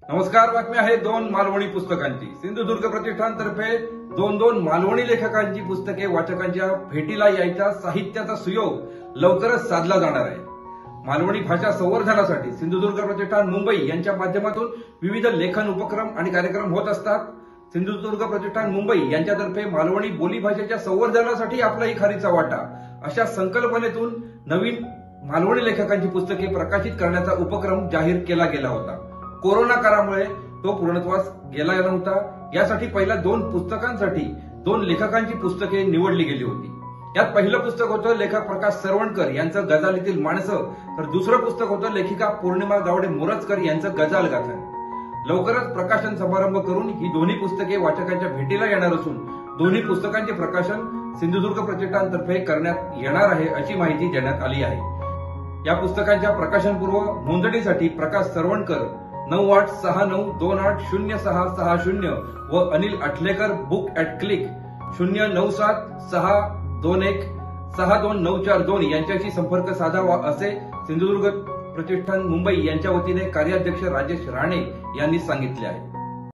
नमस्कार. बातमी आहे 2 मालवणी पुस्तकांची. सिंधुदुर्ग प्रतिष्ठानतर्फे 2 मालवणी लेखकांची पुस्तके वाचकांच्या भेटीला यायचा साहित्याचा सुयोग लवकरच साधला जाणार आहे. मालवणी भाषा संवर्धनासाठी सिंधुदुर्ग प्रतिष्ठान मुंबई यांच्या माध्यमातून विविध लेखन उपक्रम आणि कार्यक्रम होत असतात. सिंधुदुर्ग प्रतिष्ठान मुंबई यांच्यातर्फे मालवणी बोली भाषेच्या संवर्धनासाठी आपलाही खारीचा वाटा अशा संकल्पनेतून नवीन मालवणी लेखकांची पुस्तके प्रकाशित करण्याचा उपक्रम जाहीर केला गेला होता. कोरोना काळामुळे तो पूर्णत्वास गेला नव्हता. यासाठी पहिल्या 2 पुस्तकांसाठी 2 लेखकांची पुस्तके निवडली गेली होती. यात पहिलं पुस्तक होतं लेखक प्रकाश सरवणकर यांचं गझालीतील माणसं, तर दुसरं पुस्तक होतं लेखिका पौर्णिमा गावडे मोरजकर यांचं गझाल गाथन. लवकरच प्रकाशन समारंभ करून ही दोन्ही पुस्तके वाचकांच्या भेटीला येणार असून दोन्ही पुस्तकांचे प्रकाशन सिंधुदुर्ग प्रतिष्ठानतर्फे करण्यात येणार आहे अशी माहिती देण्यात आली आहे. या पुस्तकांच्या प्रकाशनपूर्व नोंदणीसाठी प्रकाश सरवणकर 9869280660 व अनिल अठलेकर book@click 097621629242 यांच्याशी संपर्क साधावा असे सिंधुदुर्ग प्रतिष्ठान मुंबई यांच्या वतीने कार्याध्यक्ष राजेश राणे यांनी सांगितले आहे.